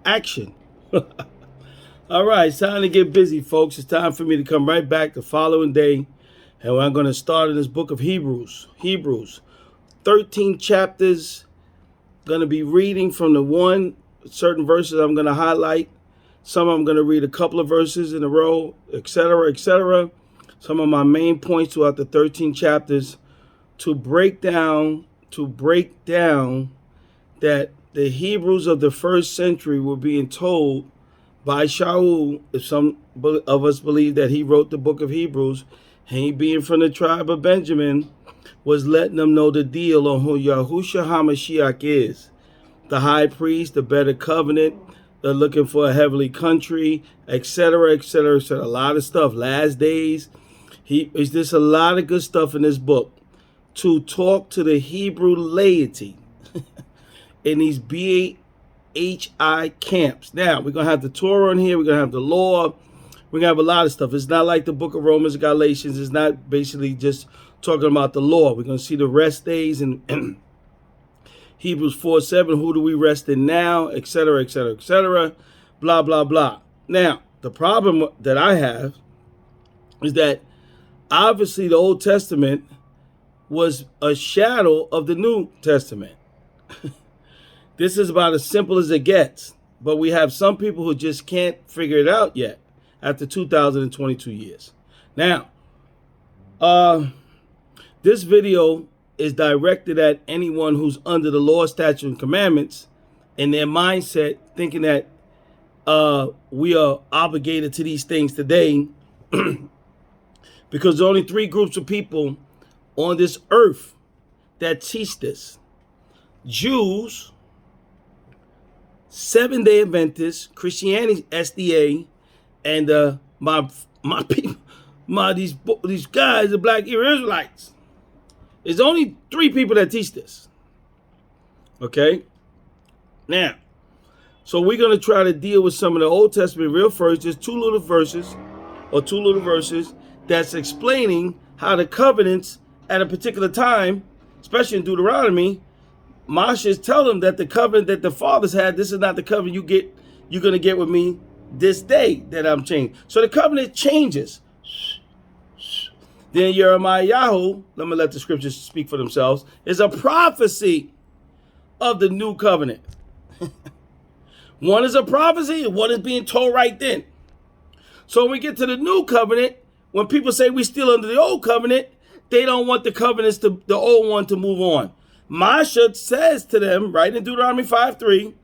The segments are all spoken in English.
action. All right, it's time to get busy, folks. It's time for me to come right back the following day, and I'm going to start in this book of Hebrews. Hebrews, 13 chapters. Going to be reading from certain verses I'm going to highlight. Some I'm going to read a couple of verses in a row, etc., etc. Some of my main points throughout the 13 chapters to break down that the Hebrews of the first century were being told by Shaul, if some of us believe that he wrote the book of Hebrews, and he being from the tribe of Benjamin, was letting them know the deal on who Yahushua HaMashiach is. The high priest, the better covenant, they're looking for a heavenly country, etc., etc., etc. A lot of stuff. Last days. Is this a lot of good stuff in this book to talk to the Hebrew laity in these BHI camps. Now, we're going to have the Torah in here. We're going to have the law. We're going to have a lot of stuff. It's not like the book of Romans and Galatians. It's not basically just talking about the law. We're going to see the rest days and Hebrews 4:7. Who do we rest in now? Etc., etc., etc. Blah, blah, blah. Now, the problem that I have is that obviously the Old Testament was a shadow of the New Testament. This is about as simple as it gets. But we have some people who just can't figure it out yet after 2022 years. Now, this video is directed at anyone who's under the law, statute, and commandments in their mindset, thinking that we are obligated to these things today because there's only three groups of people on this earth that teach this. Jews, Seventh-day Adventists, Christianity, SDA, and my people, these guys, the Black Israelites. There's only three people that teach this. Okay? Now, so we're going to try to deal with some of the Old Testament real first. There's two little verses that's explaining how the covenants at a particular time, especially in Deuteronomy, Moshe is telling them that the covenant that the fathers had, this is not the covenant you're going to get with me this day that I'm changing. So the covenant changes. Then Jeremiah, let me let the scriptures speak for themselves, is a prophecy of the new covenant. One is a prophecy and one is being told right then. So when we get to the new covenant, when people say we still under the old covenant, they don't want the covenants the old one to move on. Moshe says to them, right in Deuteronomy 5:3,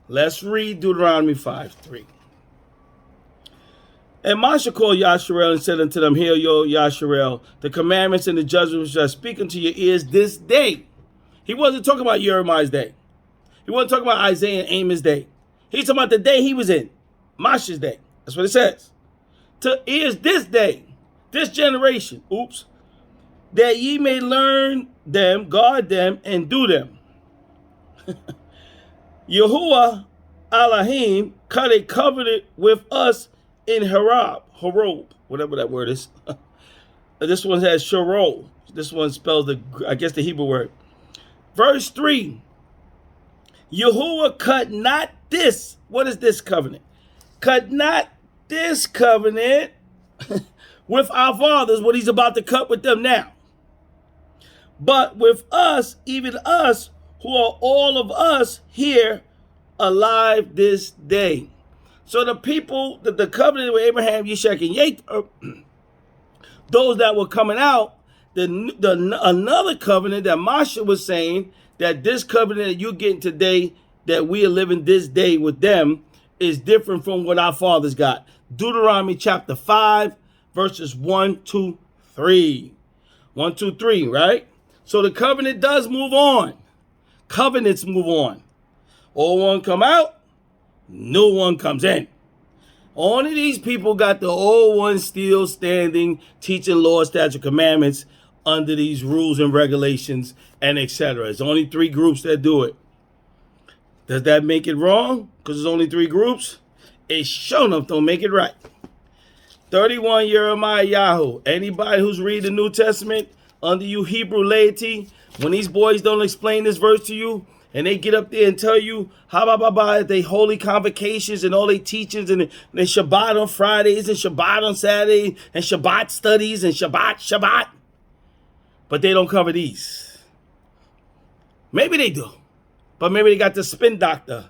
let's read Deuteronomy 5:3. And Moshe called Yasharel and said unto them, Hear, yo, Yasharel, the commandments and the judgments which I speak unto your ears this day. He wasn't talking about Jeremiah's day. He wasn't talking about Isaiah and Amos' day. He's talking about the day he was in, Moshe's day. That's what it says. To ears this day, this generation, that ye may learn them, guard them, and do them. Yahuwah Elohim cut a covenant with us in Horob, whatever that word is. This one has Shorol. This one spells the Hebrew word. Verse 3. Yahuwah cut not this. What is this covenant? Cut not this covenant with our fathers, what he's about to cut with them now. But with us, even us, who are all of us here alive this day. So the people, the covenant with Abraham, Yishak, and Jacob, those that were coming out, another covenant that Moshe was saying, that this covenant that you're getting today, that we are living this day with them, is different from what our fathers got. Deuteronomy chapter 5, verses 1, 2, 3. 1, 2, 3, right? So the covenant does move on. Covenants move on. Old one come out, new one comes in. Only these people got the old one still standing, teaching law, statute, commandments under these rules and regulations and etc. It's only three groups that do it. Does that make it wrong? Because there's only three groups? It sure enough don't make it right. 31 Jeremiah. Anybody who's reading the New Testament under you Hebrew laity, when these boys don't explain this verse to you And they get up there and tell you how they holy convocations and all they teachings and they Shabbat on Fridays and Shabbat on Saturday and Shabbat studies and Shabbat. But they don't cover these. Maybe they do. But maybe they got the spin doctor.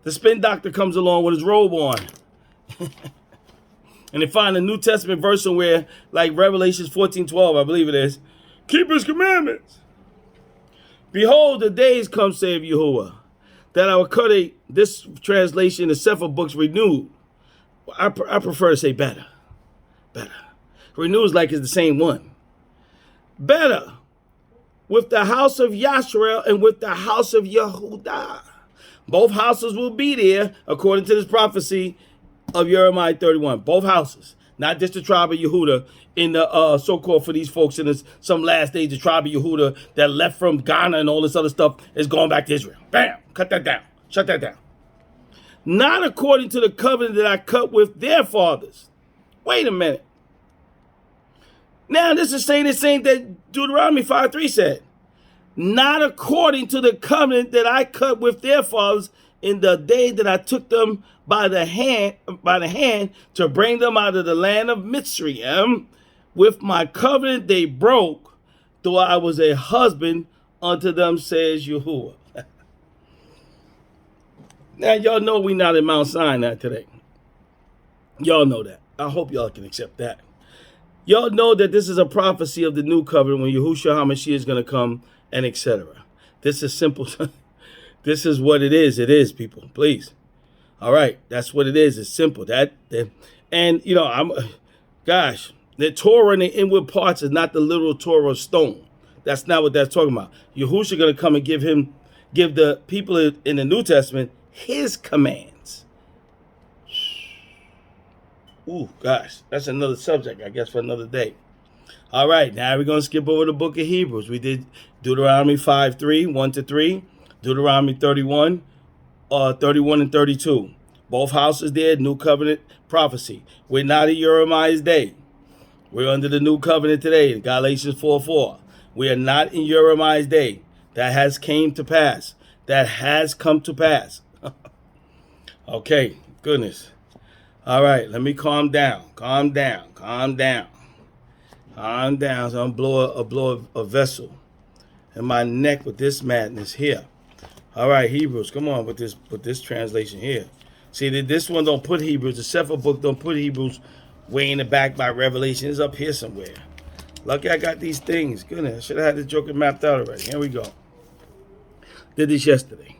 The spin doctor comes along with his robe on. And they find a New Testament verse somewhere, like Revelations 14:12, I believe it is. Keep his commandments. Behold, the days come, saith Yahuwah, that I will cut this translation, the Sefer books renewed. I prefer to say better. Better. Renewed is like it's the same one. Better. With the house of Yashrael and with the house of Yehudah. Both houses will be there, according to this prophecy of Jeremiah 31. Both houses. Not just the tribe of Yehudah in the so-called for these folks in some last days, the tribe of Yehudah that left from Ghana and all this other stuff is going back to Israel. Bam! Cut that down. Shut that down. Not according to the covenant that I cut with their fathers. Wait a minute. Now this is saying the same that Deuteronomy 5:3 said. Not according to the covenant that I cut with their fathers in the day that I took them by the hand to bring them out of the land of Mitzrayim. With my covenant they broke, though I was a husband unto them, says Yahuwah. Now y'all know we not in Mount Sinai today. Y'all know that. I hope y'all can accept that. Y'all know that this is a prophecy of the new covenant when Yahushua HaMashiach is going to come and etc. This is simple. This is what it is. It is, people. Please. All right. That's what it is. It's simple. And, you know, the Torah in the inward parts is not the literal Torah stone. That's not what that's talking about. Yahushua going to come and give the people in the New Testament his commands. Ooh, gosh. That's another subject, I guess, for another day. All right, now we're going to skip over the book of Hebrews. We did Deuteronomy 5:3, 1-3, Deuteronomy 31, 31 and 32. Both houses there, new covenant prophecy. We're not in Jeremiah's day. We're under the new covenant today, Galatians 4:4. We are not in Jeremiah's day. That has came to pass. That has come to pass. Okay, goodness. All right, let me calm down. Calm down. So I'm blow a vessel in my neck with this madness here. All right, Hebrews, come on with this translation here. See, this one don't put Hebrews. The Sefer book don't put Hebrews way in the back by Revelation. It's up here somewhere. Lucky I got these things. Goodness, I should have had this joker mapped out already. Here we go. Did this yesterday.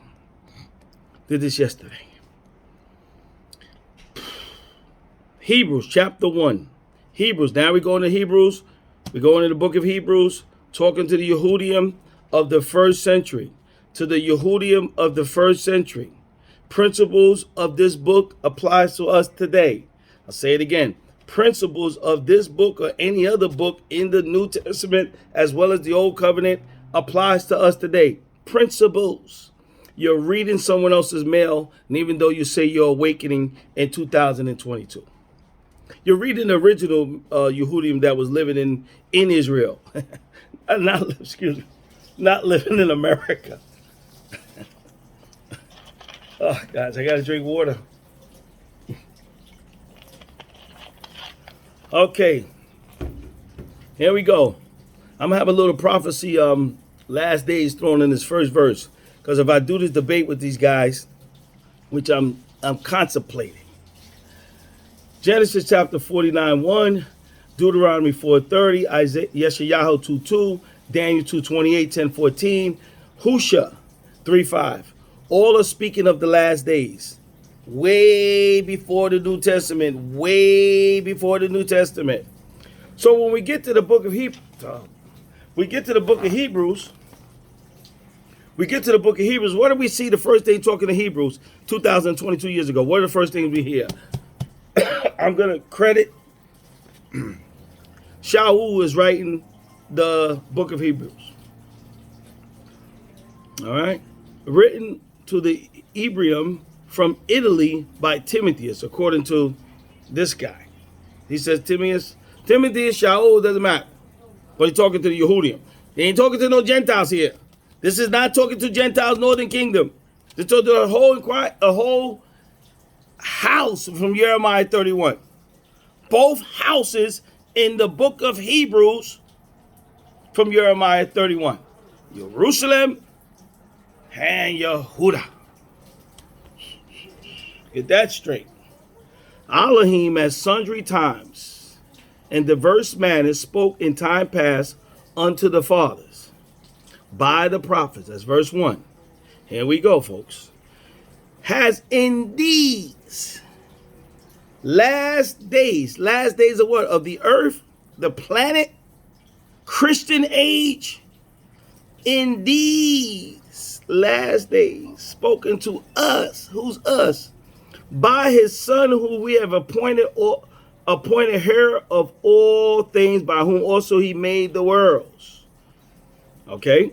Hebrews chapter 1. Hebrews. Now we're going to Hebrews. We're going to the book of Hebrews, talking to the Yehudim of the first century. To the Yehudim of the first century. Principles of this book applies to us today. I'll say it again. Principles of this book or any other book in the New Testament as well as the Old Covenant applies to us today. Principles. You're reading someone else's mail, and even though you say you're awakening in 2022. You're reading the original Yehudim that was living in Israel. Not living in America. Oh, guys, I got to drink water. Okay. Here we go. I'm going to have a little prophecy last days thrown in this first verse. Because if I do this debate with these guys, which I'm contemplating. Genesis chapter 49:1, Deuteronomy 4:30, Isaiah Yeshayahu 2:2, Daniel 2:28, 10:14, Husha 3:5. All are speaking of the last days. Way before the New Testament. Way before the New Testament. So when we get to the book of Hebrews, what do we see the first thing talking to Hebrews 2022 years ago? What are the first things we hear? I'm going to credit Shaul is writing the book of Hebrews. All right. Written to the Ephraim from Italy by Timotheus, according to this guy. He says Timotheus, Shaul, doesn't matter. But he's talking to the Yehudim. He ain't talking to no Gentiles here. This is not talking to Gentiles, Northern Kingdom. This is talking to a whole house from Jeremiah 31. Both houses in the book of Hebrews from Jeremiah 31. Jerusalem and Yehudah. Get that straight. Elohim at sundry times in diverse manners spoke in time past unto the fathers by the prophets. That's verse 1. Here we go, folks. Has in these last days of what? Of the earth, the planet, Christian age, in these last days spoken to us. Who's us? By his son, who we have appointed heir of all things, by whom also he made the worlds. Okay?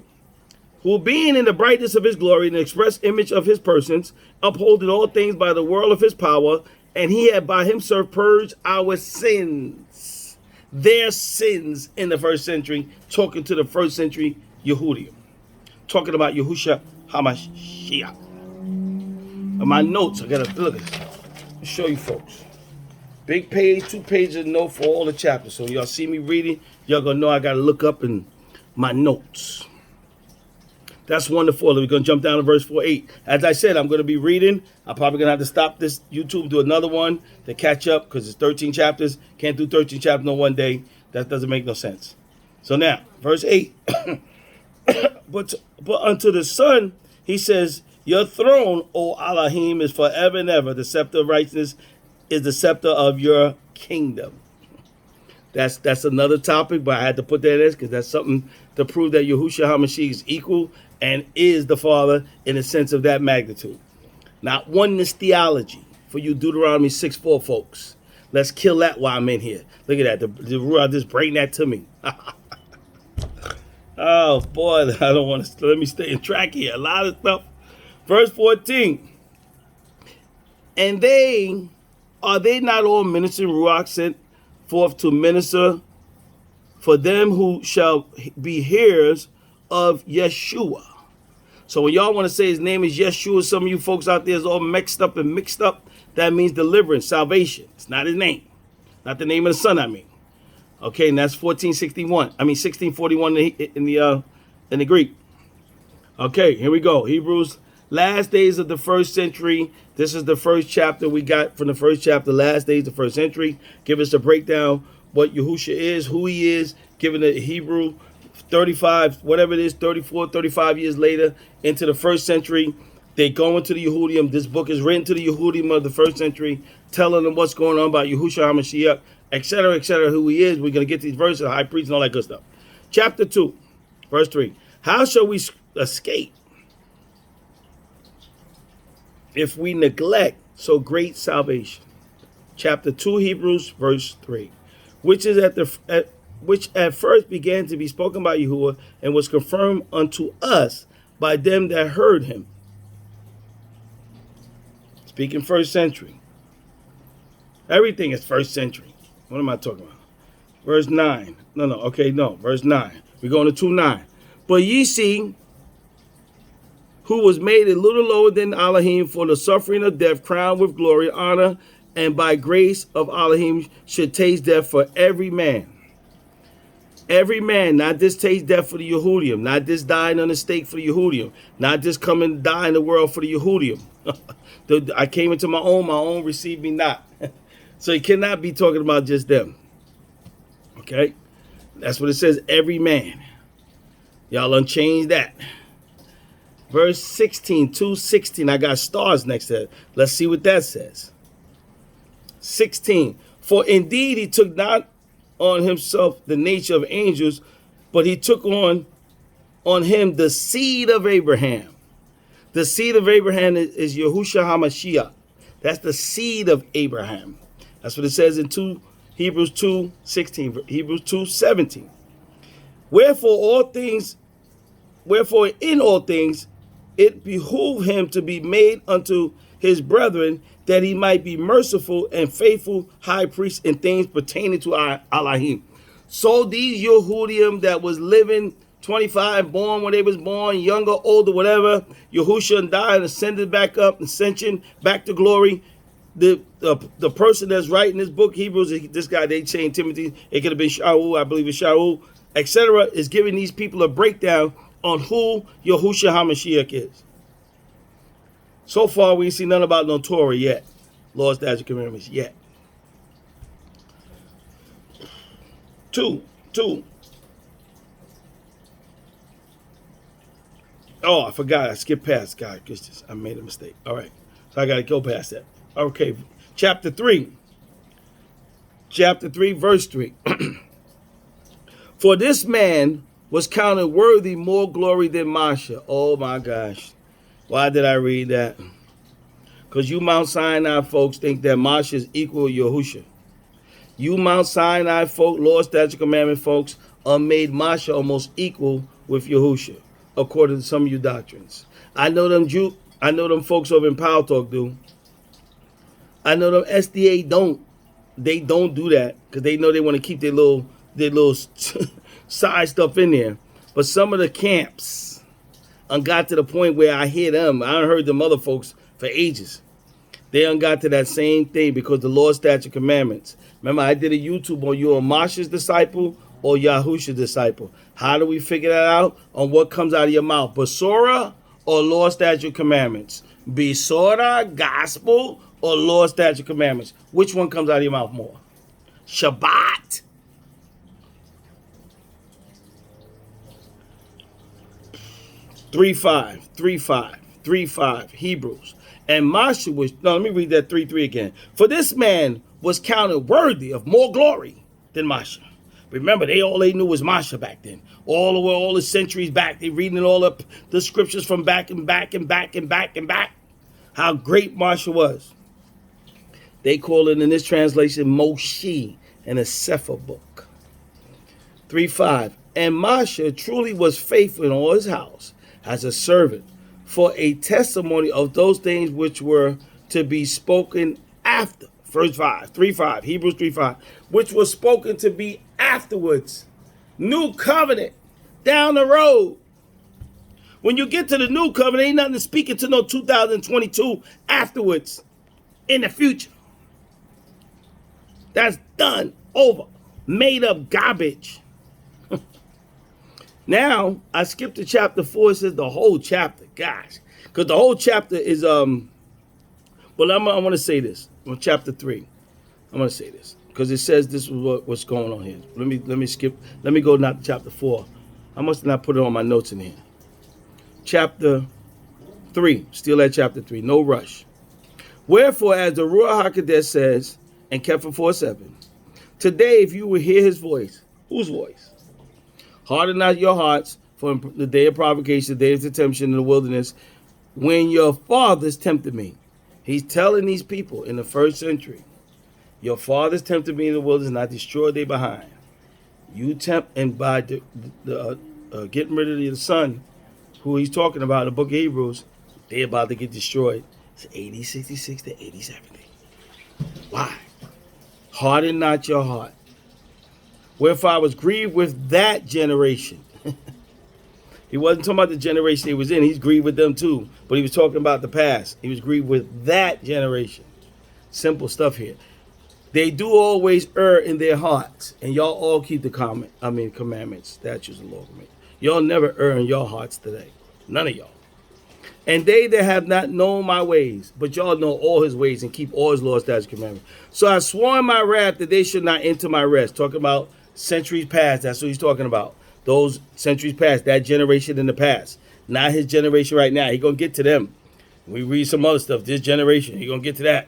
Who being in the brightness of his glory and the express image of his persons, upholding all things by the word of his power, and he had by himself purged our sins. Their sins in the first century, talking to the first century Yehudim. Talking about Yahushua HaMashiach. My notes, I gotta look at this. I'll show you folks. Big page, 2 pages of note for all the chapters. So y'all see me reading, y'all gonna know I gotta look up in my notes. That's wonderful. We're gonna jump down to verse 4:8. As I said, I'm gonna be reading. I'm probably gonna have to stop this YouTube, do another one to catch up because it's 13 chapters. Can't do 13 chapters in one day. That doesn't make no sense. So now, verse 8. But unto the Son, he says, your throne, O Elohim, is forever and ever. The scepter of righteousness is the scepter of your kingdom. That's another topic, but I had to put that in because that's something to prove that Yahushua HaMashiach is equal and is the Father in a sense of that magnitude. Not oneness theology for you Deuteronomy 6:4 folks. Let's kill that while I'm in here. Look at that. The Ruah just bring that to me. Oh, boy, I don't want to. Let me stay in track here. A lot of stuff. Verse 14. And are they not all ministering Ruach sent forth to minister for them who shall be hearers of Yeshua? So when y'all want to say his name is Yeshua, some of you folks out there is all mixed up. That means deliverance, salvation. It's not his name. Not the name of the son, I mean. Okay, and that's 1641 in the Greek. Okay, here we go. Hebrews, last days of the first century. This is the first chapter we got from the first chapter, last days of the first century. Give us a breakdown what Yahushua is, who he is, given the Hebrew 35, whatever it is, 34, 35 years later into the first century. They go into the Yehudim. This book is written to the Yehudim of the first century, telling them what's going on about Yahushua HaMashiach, etc., who he is. We're going to get these verses, the high priest and all that good stuff. Chapter 2, verse 3. How shall we escape if we neglect so great salvation? Chapter 2, Hebrews, verse 3. Which at first began to be spoken by Yahuwah and was confirmed unto us by them that heard him. Speaking first century. Everything is first century. What am I talking about? Verse 9. Verse 9. We're going to 2:9. But ye see, who was made a little lower than Elohim for the suffering of death, crowned with glory, honor, and by grace of Elohim should taste death for every man. Every man, not just taste death for the Yehudim, not just dying on the stake for the Yehudim, not just come and die in the world for the Yehudim. I came into my own received me not. So he cannot be talking about just them. Okay? That's what it says, every man. Y'all unchange that. Verse 16, 2:16. I got stars next to it. Let's see what that says. 16. For indeed he took not on himself the nature of angels, but he took on him the seed of Abraham. The seed of Abraham is Yahushua HaMashiach. That's the seed of Abraham. That's what it says in Hebrews 2:16, Hebrews 2:17. Wherefore in all things it behooved him to be made unto his brethren, that he might be merciful and faithful high priest in things pertaining to our Elohim. So these Yehudim that was living 25, born when they was born, younger, older, whatever. Yahushua died and ascended back up, ascension, back to glory. The person that's writing this book, Hebrews, this guy, they changed Timothy, it could have been Shaul, I believe it's Shaul, etc., is giving these people a breakdown on who Yahushua HaMashiach is. So far, we ain't seen nothing about no Torah yet. Law, statutes, commandments yet. Two. Oh, I forgot. I skipped past God. I made a mistake. All right. So I got to go past that. Okay. Chapter 3. Chapter 3, verse 3. For this man was counted worthy more glory than Masha. Oh, my gosh. Why did I read that? Because you Mount Sinai folks think that Masha is equal to Yahushua. You Mount Sinai folk, Law, Statute, Commandment folks, made Masha almost equal with Yahushua, according to some of your doctrines. I know them folks over in Power Talk do. I know them SDA don't. They don't do that because they know they want to keep their little side stuff in there. But some of the camps got to the point where I hear them. I heard them other folks for ages. They got to that same thing because the law, statute, commandments. Remember, I did a YouTube on you a Masha's disciple or Yahusha's disciple. How do we figure that out? On what comes out of your mouth, Basora or law, statute, commandments? Basora, gospel, or law, statute, commandments? Which one comes out of your mouth more? Shabbat. Three five. Hebrews. And Masha was, no, let me read that 3:3 again. For this man was counted worthy of more glory than Masha. Remember, all they knew was Masha back then. All the centuries back, they reading all up the scriptures from back. How great Masha was. They call it in this translation Moshe in a Sefer book. 3:5. And Masha truly was faithful in all his house as a servant for a testimony of those things which were to be spoken after. Verse 5, 3:5, Hebrews 3:5, which was spoken to be afterwards. New covenant down the road. When you get to the new covenant, ain't nothing to speak into no 2022 afterwards in the future. That's done, over, made up garbage. Now, I skipped to chapter 4. It says the whole chapter. Gosh. Because the whole chapter is, I want to say this. On chapter 3. I'm going to say this. Because it says this is what's going on here. Let me skip. Let me go not to chapter 4. I must have not put it on my notes in here. Chapter 3. Still at chapter 3. No rush. Wherefore, as the Ruach HaKodesh says, and Kepha 4:7, today if you will hear his voice. Whose voice? Harden not your hearts for the day of provocation, the day of temptation in the wilderness, when your fathers tempted me. He's telling these people in the first century, your fathers tempted me in the wilderness and I destroyed they behind. You tempt, and by getting rid of the son, who he's talking about in the book of Hebrews, they about to get destroyed. It's 80, 66 to 80, 70. Why? Harden not your heart. Wherefore I was grieved with that generation. He wasn't talking about the generation he was in. He's grieved with them too. But he was talking about the past. He was grieved with that generation. Simple stuff here. They do always err in their hearts. And y'all all keep the commandments, statutes, and law. Y'all never err in your hearts today. None of y'all. And they that have not known my ways, but y'all know all his ways and keep all his laws, statutes, commandments. So I swore in my wrath that they should not enter my rest. Talking about centuries past. That's what he's talking about. Those centuries past, that generation in the past. Not his generation right now. He's going to get to them. We read some other stuff. This generation, he's going to get to that.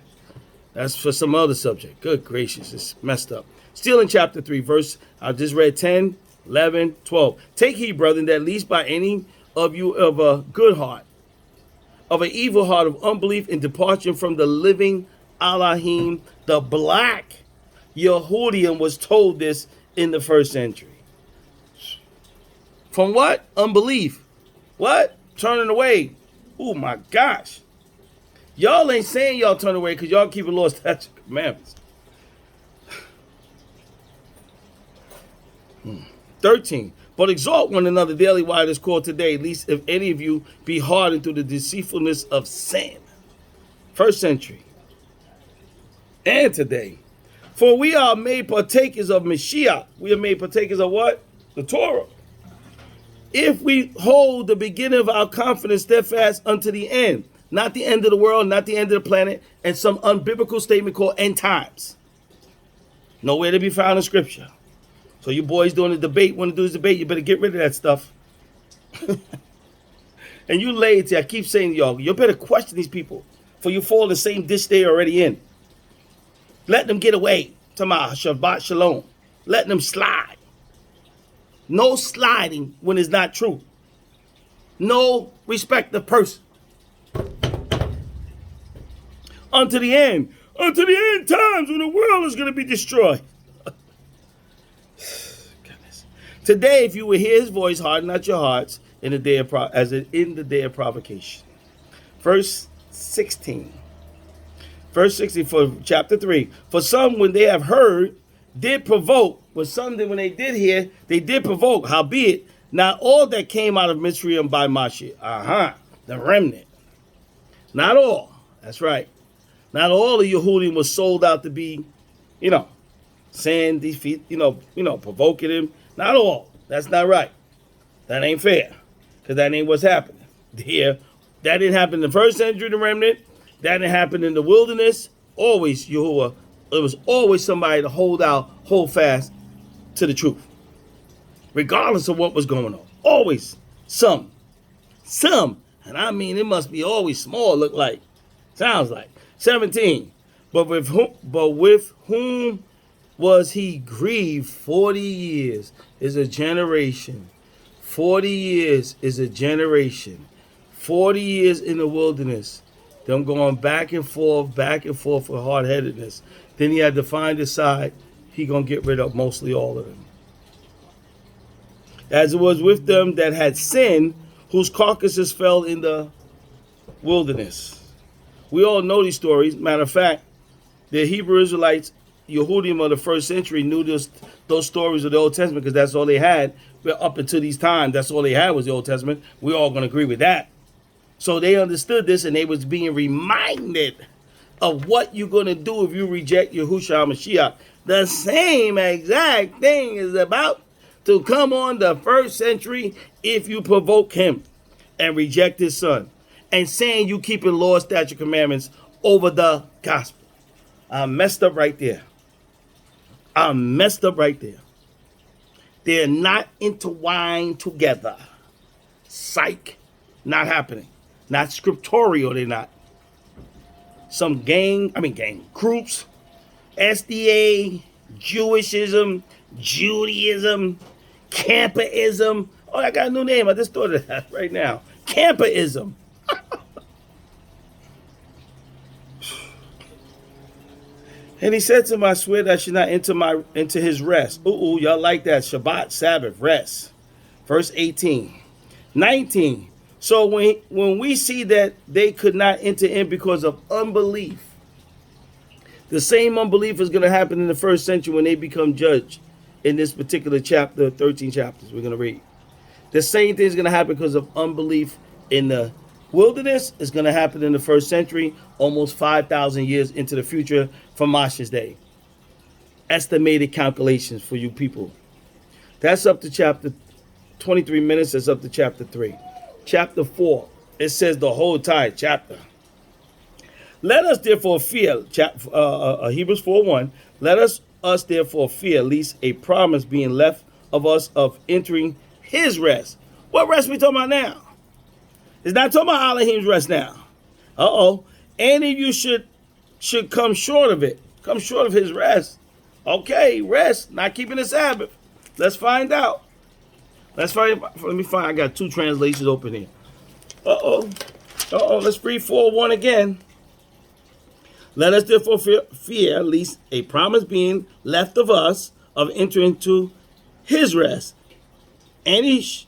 That's for some other subject. Good gracious, it's messed up. Still in chapter 3, verse, I just read 10, 11, 12. Take heed, brethren, that least by any of you of a good heart, of an evil heart of unbelief and departure from the living Elohim, the black Yehudian was told this in the first century. From what? Unbelief. What? Turning away. Oh my gosh. Y'all ain't saying y'all turn away because y'all keep the law, statutes, commandments. 13. But exhort one another daily while it is called today, lest if any of you be hardened through the deceitfulness of sin. First century. And today. For we are made partakers of Mashiach. We are made partakers of what? The Torah. If we hold the beginning of our confidence steadfast unto the end. Not the end of the world, not the end of the planet, and some unbiblical statement called end times. Nowhere to be found in Scripture. So you boys doing the debate, want to do this debate, you better get rid of that stuff. And you lazy, I keep saying to y'all, you better question these people, for you fall in the same ditch they're already in. Let them get away. Tamah, Shabbat Shalom. Let them slide. No sliding when it's not true. No respect of person. Unto the end times when the world is going to be destroyed. Goodness. Today, if you will hear his voice, harden not your hearts in the day of in the day of provocation. Verse 16. Verse 16 for chapter 3. For some, when they have heard, did provoke. But some, when they did hear, they did provoke. Howbeit, not all that came out of Mitzrayim by Mashiach. The remnant. Not all. That's right. Not all of Yehudim was sold out to be, saying defeat, provoking him. Not all. That's not right. That ain't fair. Because that ain't what's happening. Here, that didn't happen in the first century, the remnant. That didn't happen in the wilderness. Always, Yahuwah. It was always somebody to hold fast to the truth. Regardless of what was going on. Always some. And I mean, it must be always small, look like. Sounds like. 17. But with whom was he grieved 40 years is a generation. 40 years is a generation. 40 years in the wilderness. Them going back and forth for hard-headedness. Then he had to find a side. He going to get rid of mostly all of them. As it was with them that had sinned, whose carcasses fell in the wilderness. We all know these stories. Matter of fact, the Hebrew Israelites, Yehudim of the first century, knew those stories of the Old Testament because that's all they had. But up until these times, that's all they had was the Old Testament. We're all going to agree with that. So they understood this, and they was being reminded of what you're going to do if you reject Yahushua Mashiach. The same exact thing is about to come on the first century if you provoke him and reject his son. And saying you keeping law, statute, commandments over the gospel. I'm messed up right there. They're not intertwined together. Psych. Not happening. Not scriptorial, they're not. Some groups, SDA, Jewishism, Judaism, Camperism. Oh, I got a new name. I just thought of that right now. Camperism. And he said to him, I swear that I should not enter into his rest. Ooh, y'all like that. Shabbat, Sabbath, rest. Verse 18. 19. So when we see that they could not enter in because of unbelief, the same unbelief is going to happen in the first century when they become judged in this particular chapter, 13 chapters we're going to read. The same thing is going to happen because of unbelief in the wilderness. Is going to happen in the first century, almost 5,000 years into the future from Mashiach's day. Estimated calculations for you people. That's up to chapter 23 minutes. That's up to chapter 3. Chapter 4, it says the whole entire chapter. Let us therefore fear, Hebrews 4:1. Let us therefore fear, lest a promise being left of us of entering his rest. What rest we talking about now? It's not talking about Elohim's rest now. Any of you should come short of it. Come short of his rest. Okay, rest, not keeping the Sabbath. Let's find out. Let me find. I got two translations open here. Let's read 4:1 again. Let us therefore fear, lest a promise being left of us of entering into his rest. Any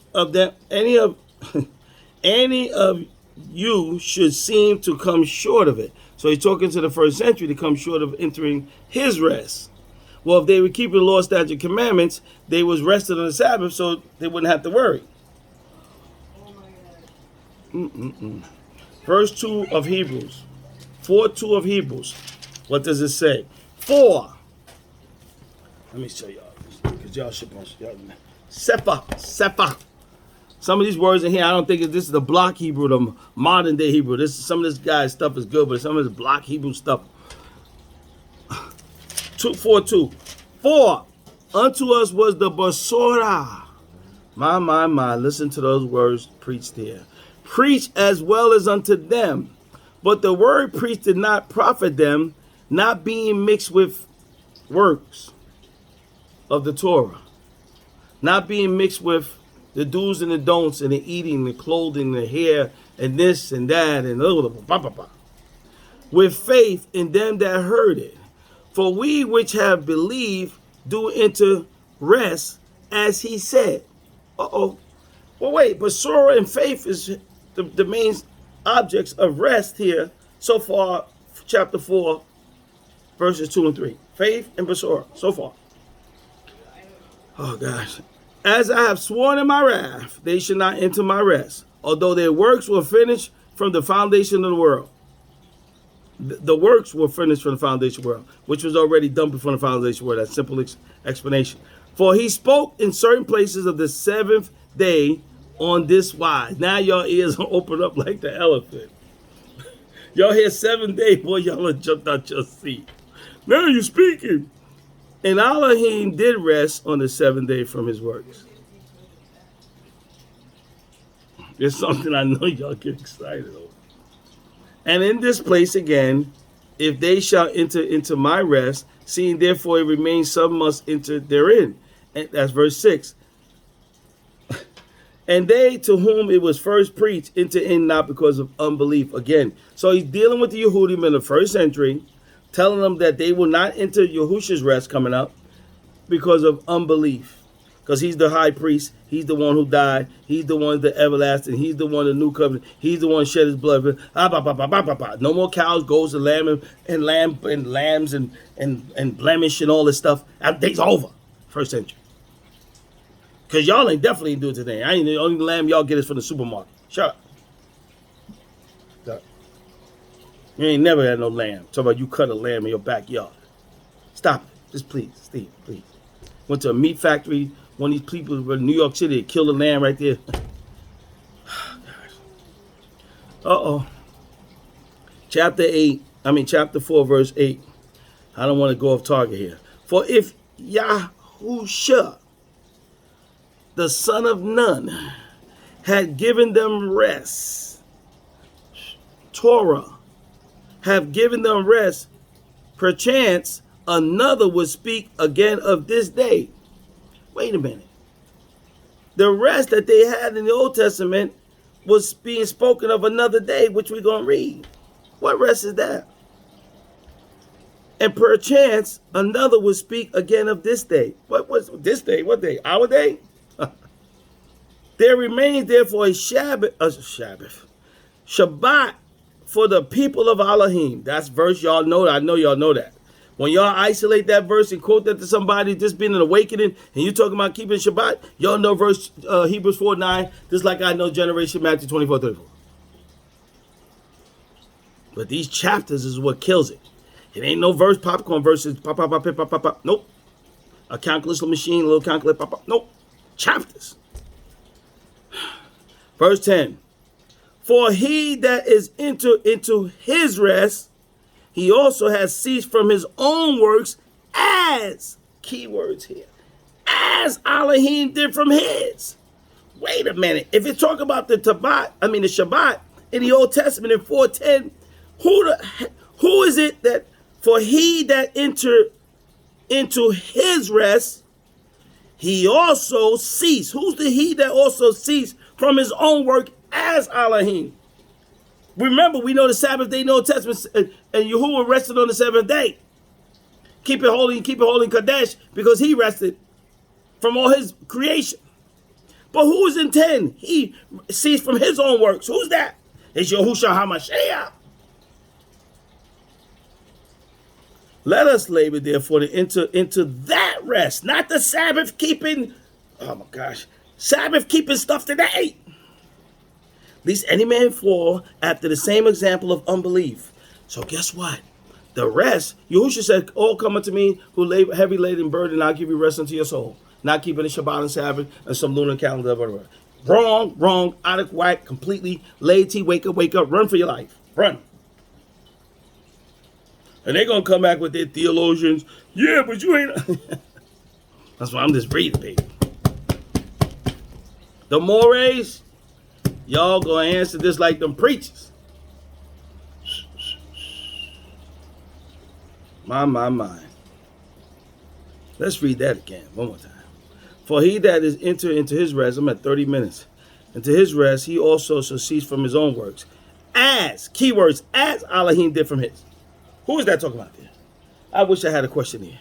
of you should seem to come short of it. So he's talking to the first century to come short of entering his rest. Well, if they were keeping the law, statute, commandments, they was rested on the Sabbath, so they wouldn't have to worry. Verse 2 of Hebrews. 4:2 of Hebrews. What does it say? For. Let me show y'all. Because y'all should y'all. Sepa. Some of these words in here, I don't think this is the block Hebrew, the modern day Hebrew. Some of this guy's stuff is good, but some of this block Hebrew stuff. 4:2. For unto us was the basora. My. Listen to those words preached here. Preach as well as unto them. But the word preached did not profit them, not being mixed with works of the Torah. Not being mixed with the do's and the don'ts and the eating, the clothing, the hair, and this and that, and blah, blah, blah. With faith in them that heard it. For we which have believed do enter rest, as he said. Well, wait, but sorrow and faith is the main objects of rest here so far, chapter 4, verses 2 and 3. Faith and basora, so far. Oh, gosh. As I have sworn in my wrath, they should not enter my rest, although their works were finished from the foundation of the world. The works were finished from the foundation of the world, which was already done before the foundation of the world. That's simple explanation. For he spoke in certain places of the seventh day on this wise. Now your ears are open up like the elephant. Y'all hear 7 days, boy, y'all have jumped out your seat. Now you're speaking. And Elohim did rest on the 7th day from his works. It's something I know y'all get excited over. And in this place again, if they shall enter into my rest, seeing therefore it remains, some must enter therein. And that's verse 6. And they to whom it was first preached enter in not because of unbelief. Again, so he's dealing with the Yehudim in the first century, telling them that they will not enter Yahusha's rest coming up because of unbelief. Because he's the high priest. He's the one who died. He's the one the everlasting. He's the one the new covenant. He's the one who shed his blood. No more cows, goats, and lambs and blemish and all this stuff. That day's over. First century. Because y'all ain't definitely do it today. I ain't the only lamb y'all get is from the supermarket. Shut up. You ain't never had no lamb. Talk about you cut a lamb in your backyard. Stop it. Just please, Steve, please. Went to a meat factory. One of these people in New York City killed a lamb right there. Chapter 4, verse 8. I don't want to go off target here. For if Yahusha, the son of Nun, had given them rest, Torah, have given them rest, perchance another would speak again of this day. Wait a minute. The rest that they had in the Old Testament was being spoken of another day, which we're going to read. What rest is that? And perchance another would speak again of this day. What was this day? What day? Our day? There remains therefore a Shabbat for the people of Elohim. That's verse y'all know. I know y'all know that. When y'all isolate that verse and quote that to somebody just been an awakening, and you talking about keeping Shabbat, y'all know verse Hebrews 4:9, just like I know generation Matthew 24:34. But these chapters is what kills it. It ain't no verse popcorn verses. Pop, pop, pop, pop, pop, pop, pop. Nope. A calculus machine, a little calculator, pop, pop. Nope. Chapters. Verse 10. For he that is entered into his rest, he also has ceased from his own works as, keywords here, as Elohim did from his. Wait a minute. If it's talking about the Shabbat in the Old Testament in 4:10, who is it that for he that entered into his rest, he also ceased? Who's the he that also ceased from his own work as Elohim? Remember, we know the Sabbath day in the Old Testament, and Yahuwah rested on the 7th day. Keep it holy in Kadesh, because he rested from all his creation. But who is in 10? He ceased from his own works. Who's that? It's Yahushua HaMashiach. Let us labor, therefore, to enter into that rest, not the Sabbath keeping. Oh my gosh, Sabbath keeping stuff today. Lest any man fall after the same example of unbelief. So guess what? The rest, Yahushua said, all come unto me who labor heavy laden burden, and I'll give you rest unto your soul. Not keeping the Shabbat and Sabbath and some lunar calendar. Blah, blah, blah. Wrong, out of whack, completely lazy. Wake up, run for your life. Run. And they're going to come back with their theologians. Yeah, but you ain't. That's why I'm just reading, baby. The mores, y'all going to answer this like them preachers. My. Let's read that again, one more time. For he that is enter into his rest, I'm at 30 minutes. Into his rest, he also shall cease from his own works. As, keywords, as Elohim did from his. Who is that talking about there? I wish I had a question here.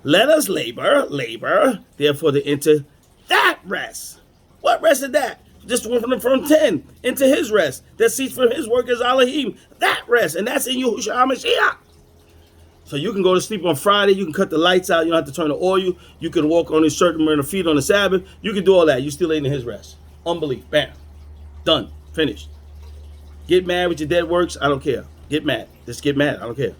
Let us labor, therefore to enter that rest. What rest is that? Just went from 10 into his rest. That ceased from his work as Elohim. That rest, and that's in Yahushua HaMashiach. So you can go to sleep on Friday. You can cut the lights out. You don't have to turn the oil. You can walk on his certain amount of feet on the Sabbath. You can do all that. You still ain't in his rest. Unbelief. Bam. Done. Finished. Get mad with your dead works. I don't care. Get mad. Just get mad. I don't care.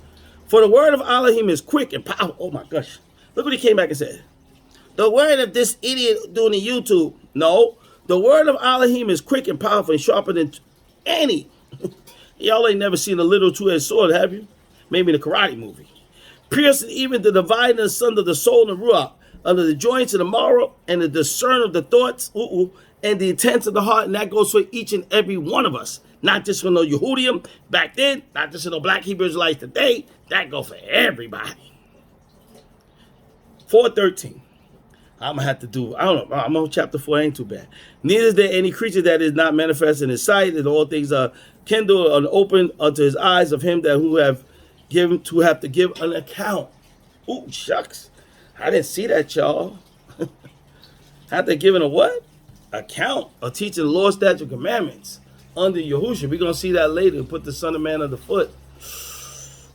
For the word of Elohim is quick and powerful. Oh my gosh. Look what he came back and said. The word of this idiot doing the YouTube. No. The word of Elohim is quick and powerful and sharper than any. Y'all ain't never seen a little two-edged sword, have you? Maybe in a karate movie. Piercing even the dividing asunder the soul and ruach, under the joints of the marrow, and the discern of the thoughts, and the intents of the heart, and that goes for each and every one of us. Not just for no Yehudim back then, not just for no black Hebrew Israelites today. That goes for everybody. 4:13. I'm going to have to do, I don't know, I'm on chapter 4, ain't too bad. Neither is there any creature that is not manifest in his sight, and all things are kindled and open unto his eyes of him that who have to give an account. Ooh, shucks. I didn't see that, y'all. Have to give a what? Account of teaching the law, statute, commandments under Yahushua. We're going to see that later. Put the Son of Man under foot.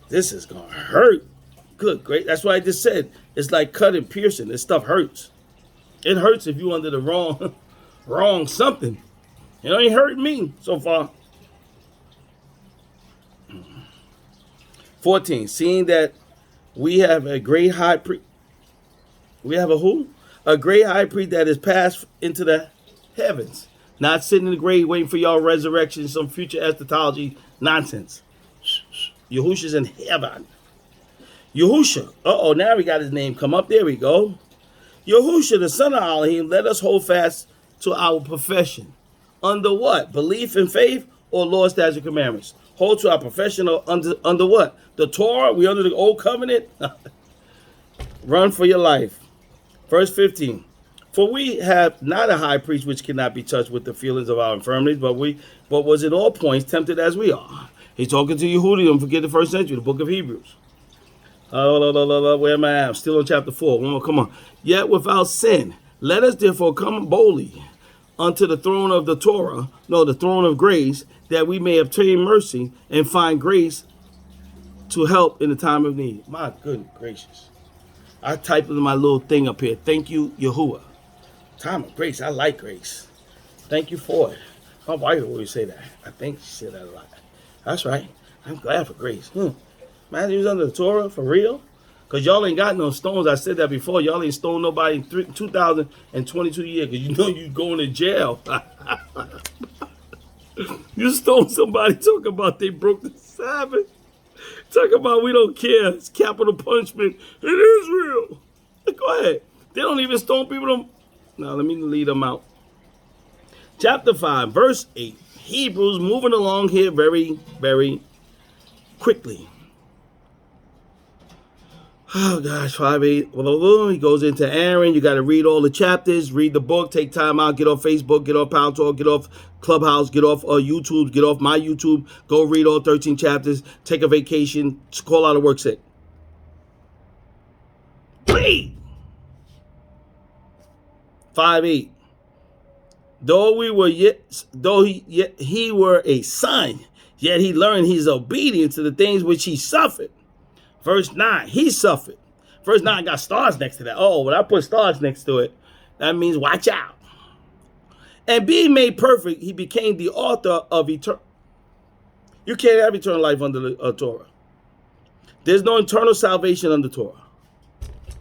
This is going to hurt. Good, great. That's why I just said. It's like cutting, piercing. This stuff hurts. It hurts if you under the wrong something. It ain't hurting me so far. 14. Seeing that we have a great high priest. We have a who? A great high priest that is passed into the heavens. Not sitting in the grave waiting for y'all resurrection, some future eschatology nonsense. Yahusha's in heaven. Yahusha. Now we got his name come up. There we go. Yahusha, the son of Elohim, let us hold fast to our profession. Under what? Belief and faith or law, statute, commandments? Hold to our profession under what? The Torah? We under the old covenant? Run for your life. Verse 15. For we have not a high priest which cannot be touched with the feelings of our infirmities, but was in all points tempted as we are. He's talking to Yehudim, forget the first century, the book of Hebrews. Where am I? I'm still on chapter 4. One more, come on. Yet without sin, let us therefore come boldly unto the throne of the Torah, the throne of grace, that we may obtain mercy and find grace to help in the time of need. My goodness gracious. I typed in my little thing up here. Thank you, Yahuwah. Time of grace. I like grace. Thank you for it. My wife always say that. I think she said that a lot. That's right. I'm glad for grace. Man, he was under the Torah for real? Because y'all ain't got no stones. I said that before. Y'all ain't stoned nobody in 2022 years because you know you going to jail. You stoned somebody, talk about they broke the Sabbath. Talk about we don't care. It's capital punishment in Israel. Go ahead. They don't even stone people. Now, let me lead them out. Chapter 5, verse 8. Hebrews moving along here very, very quickly. Oh, gosh, 5:8. He goes into Aaron. You got to read all the chapters, read the book, take time out, get off Facebook, get off Power Talk, get off Clubhouse, get off YouTube, get off my YouTube. Go read all 13 chapters, take a vacation, call out of work sick. Read! 5:8. Though he were a son, yet he learned his obedience to the things which he suffered. Verse 9, he suffered. Verse 9 got stars next to that. Oh, when I put stars next to it, that means watch out. And being made perfect, he became the author of eternal. You can't have eternal life under the Torah. There's no eternal salvation under Torah.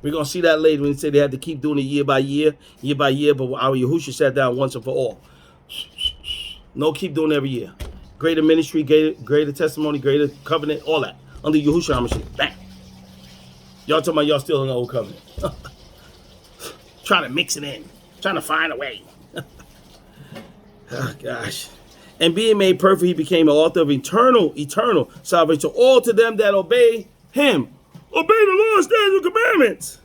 We're going to see that later when they say they had to keep doing it year by year, but our Yahushua sat down once and for all. No, keep doing it every year. Greater ministry, greater testimony, greater covenant, all that. Under Yahushua HaMashiach. Bang. Y'all talking about y'all still in the old covenant. Trying to mix it in. Trying to find a way. Oh, gosh. And being made perfect, he became an author of eternal salvation. All to them that obey him. Obey the Lord's statutes and commandments.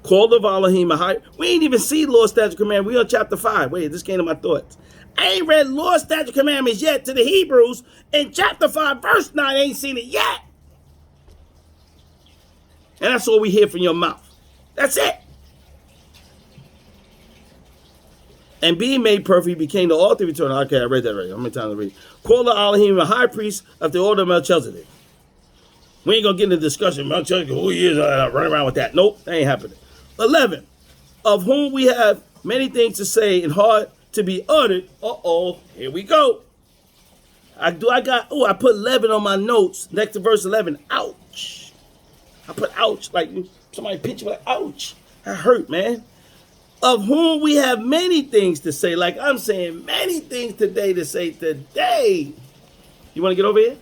Called of Elohim a high. We ain't even see Lord's statute command. We on chapter 5. Wait, this came to my thoughts. I ain't read Lord's statute commandments yet to the Hebrews. In chapter 5, verse 9, I ain't seen it yet. And that's all we hear from your mouth. That's it. And being made perfect, he became the author of eternal. Okay, I read that right. How many times I read? Called the Elohim a high priest of the order of Melchizedek. We ain't going to get into the discussion. Melchizedek, who he is, run around with that. Nope, that ain't happening. 11. Of whom we have many things to say and hard to be uttered. Uh-oh, here we go. I put 11 on my notes next to verse 11. Ouch. I put ouch, like somebody pinch me like, ouch. That hurt, man. Of whom we have many things to say. Like I'm saying, many things today to say today. You want to get over here?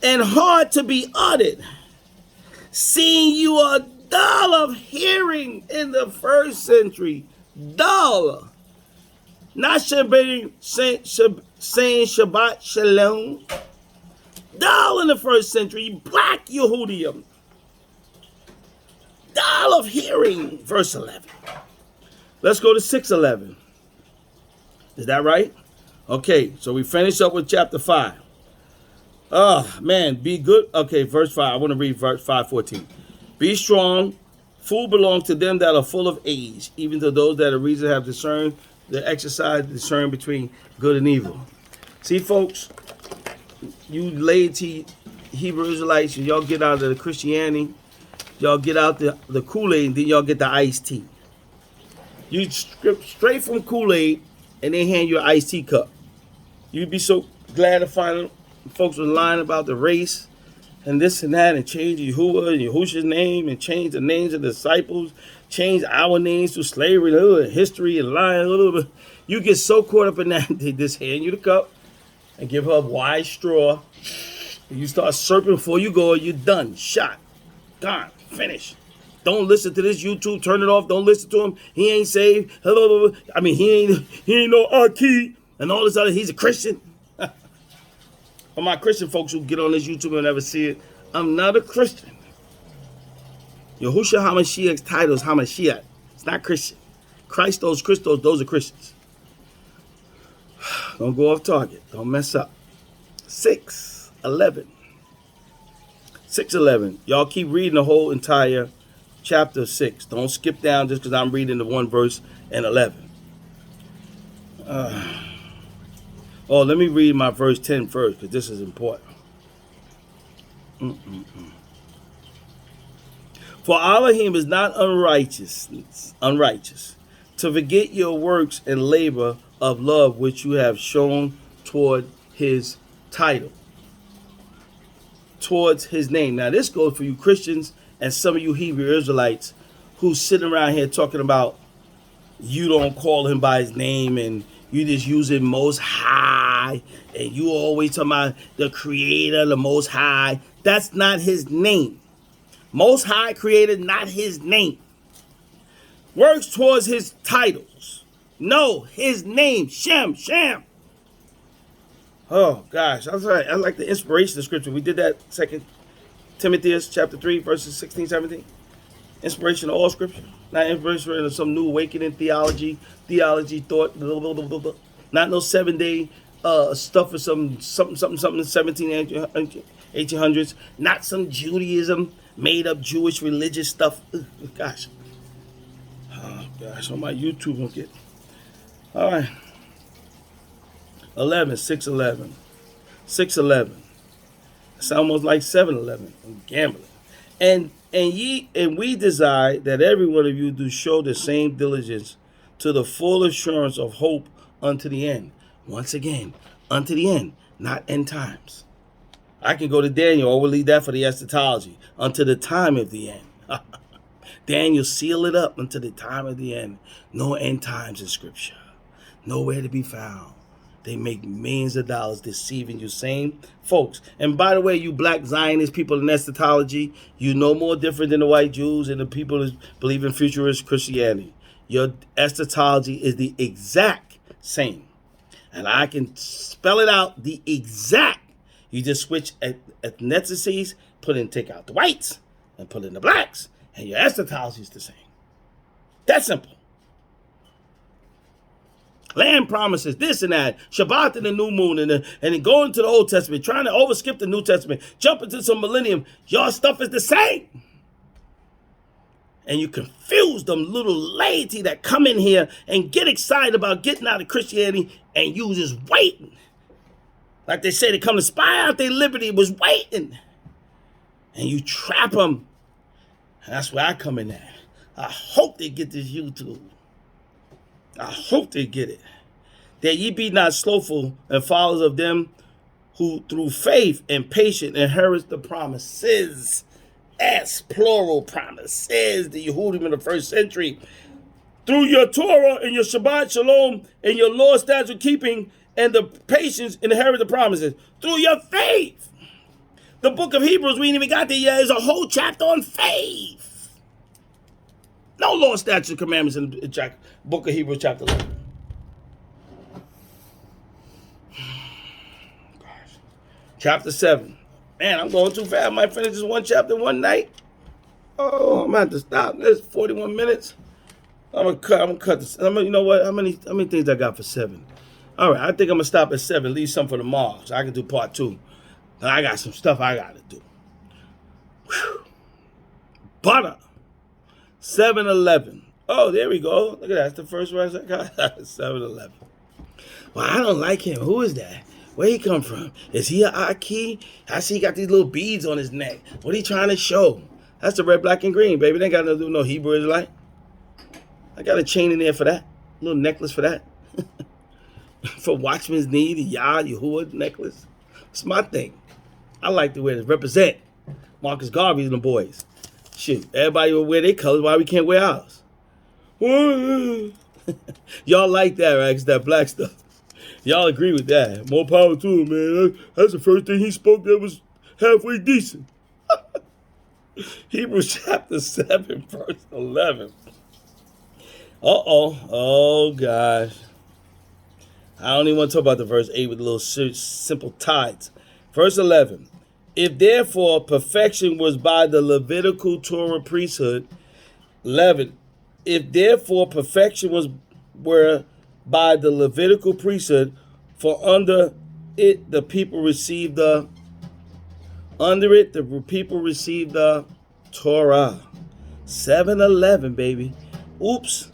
And hard to be uttered. Seeing you are dull of hearing in the first century. Dull. Not saying Shabbat Shalom. Dull in the first century. Black Yehudim. Dull of hearing. Verse 11. Let's go to 6:11. Is that right? Okay, so we finish up with chapter 5. Oh, man, be good. Okay, verse 5. I want to read verse 5:14. Be strong. Food belongs to them that are full of age, even to those that are reason have discerned, the exercise, discern between good and evil. See, folks, you laity Hebrew Israelites, y'all get out of the Christianity. Y'all get out the Kool-Aid, and then y'all get the iced tea. You strip straight from Kool-Aid, and they hand you an iced tea cup. You'd be so glad to find folks were lying about the race and this and that, and change Yahuwah and Yahusha's name, and change the names of the disciples, change our names to slavery, and history, and lying a little bit. You get so caught up in that, they just hand you the cup and give her a wide straw. And you start slurping before you go, you're done, shot, gone. Finish. Don't listen to this YouTube. Turn it off. Don't listen to him. He ain't saved. I mean, he ain't no Aki and all this other. He's a Christian. For my Christian folks who get on this YouTube and never see it, I'm not a Christian. Yahushua HaMashiach's title is HaMashiach. It's not Christian. Christos, those are Christians. Don't go off target. Don't mess up. 6:11. 6:11. Y'all keep reading the whole entire chapter 6. Don't skip down just because I'm reading the one verse and 11. Let me read my verse 10 first because this is important. For Elohim is not unrighteous to forget your works and labor of love which you have shown toward his title. Towards his name. Now this goes for you Christians and some of you Hebrew Israelites who sitting around here talking about you don't call him by his name and you just use him Most High and you always talking about the Creator, the Most High. That's not his name. Most High Creator, not his name. Works towards his titles. No, his name. Shem. Oh, gosh. I like the inspiration of Scripture. We did that 2 Timothy chapter 3, verses 16, 17. Inspiration of all Scripture. Not inspiration of some new awakening theology, thought. Blah, blah, blah, blah, blah. Not no 7-day stuff or something, 1800s. Not some Judaism, made-up Jewish religious stuff. Gosh. Oh, gosh. On my YouTube, won't get. All right. 11, 6:11. 6:11. It's almost like 7:11. I'm gambling. And we desire that every one of you do show the same diligence to the full assurance of hope unto the end. Once again, unto the end, not end times. I can go to Daniel, or we'll leave that for the eschatology, unto the time of the end. Daniel, seal it up until the time of the end. No end times in Scripture. Nowhere to be found. They make millions of dollars deceiving you, same folks. And by the way, you black Zionist people in eschatology, you no more different than the white Jews and the people that believe in futurist Christianity. Your eschatology is the exact same. And I can spell it out, the exact. You just switch ethnicities, take out the whites, and put in the blacks, and your eschatology is the same. That's simple. Land promises, this and that, Shabbat and the new moon, and then go into the Old Testament, trying to overskip the New Testament, jump into some millennium. Your stuff is the same. And you confuse them little laity that come in here and get excited about getting out of Christianity, and you just waiting. Like they say, they come to spy out their liberty, was waiting. And you trap them. And that's where I come in at. I hope they get this YouTube. I hope they get it. That ye be not slothful and followers of them who through faith and patience inherit the promises. As plural promises, the Yehudim in the first century. Through your Torah and your Shabbat Shalom and your law statute keeping and the patience inherit the promises. Through your faith. The book of Hebrews, we ain't even got there yet, is a whole chapter on faith. No law, statutes, commandments in the book of Hebrews chapter 11. Chapter 7. Man, I'm going too fast. I might finish this one chapter one night. Oh, I'm going to have to stop. There's 41 minutes. I'm gonna cut this. You know what? How many things I got for 7? All right, I think I'm going to stop at 7. Leave some for tomorrow so I can do part 2. I got some stuff I got to do. Whew. Butter. 7-11. Oh, there we go. Look at that. That's the first one I got. 7-11. Well, I don't like him. Who is that? Where he come from? Is he an Aki? I see he got these little beads on his neck. What he trying to show? That's the red, black, and green, baby. They ain't got nothing to do with no Hebrew Israelite. I got a chain in there for that. A little necklace for that. For Watchman's Need, the Yah, Yahuwah necklace. It's my thing. I like to wear this. Represent. Marcus Garvey and the boys. Shoot, everybody will wear their colors. Why we can't wear ours? Y'all like that, right? It's that black stuff. Y'all agree with that. More power to him, man. That's the first thing he spoke that was halfway decent. Hebrews chapter 7, verse 11. Oh, gosh. I don't even want to talk about the verse 8 with the little simple tides. Verse 11. If therefore perfection was by the Levitical Torah priesthood, 11. If therefore perfection were by the Levitical priesthood, for under it the people received the Torah. 7:11, baby. Oops.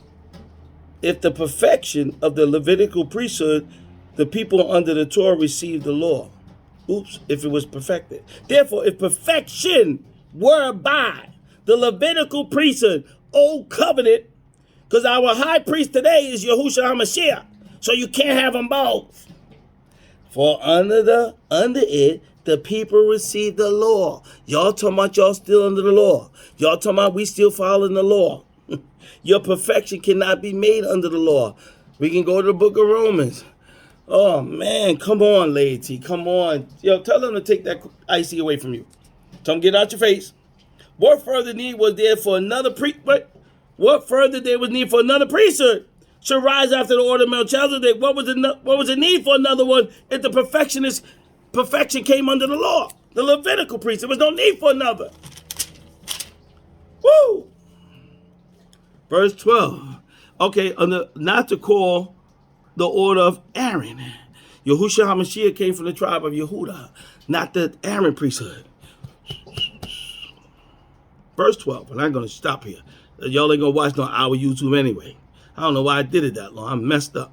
If the perfection of the Levitical priesthood, the people under the Torah received the law. Oops, if it was perfected. Therefore, if perfection were by the Levitical priesthood, old covenant, because our high priest today is Yahushua HaMashiach, so you can't have them both. For under it, the people received the law. Y'all talking about y'all still under the law. Y'all talking about we still following the law. Your perfection cannot be made under the law. We can go to the book of Romans. Oh, man, come on, laity, come on. Yo, tell them to take that icy away from you. Tell them get out your face. What further need was there for another What further there was need for another priesthood should rise after the order of Melchizedek? What was the need for another one if the perfection came under the law? The Levitical priest. There was no need for another. Woo! Verse 12. Okay, not to call the order of Aaron. Yahushua HaMashiach came from the tribe of Yehudah, not the Aaron priesthood. Verse 12, and I'm going to stop here. Y'all ain't going to watch no hour YouTube anyway. I don't know why I did it that long. I'm messed up.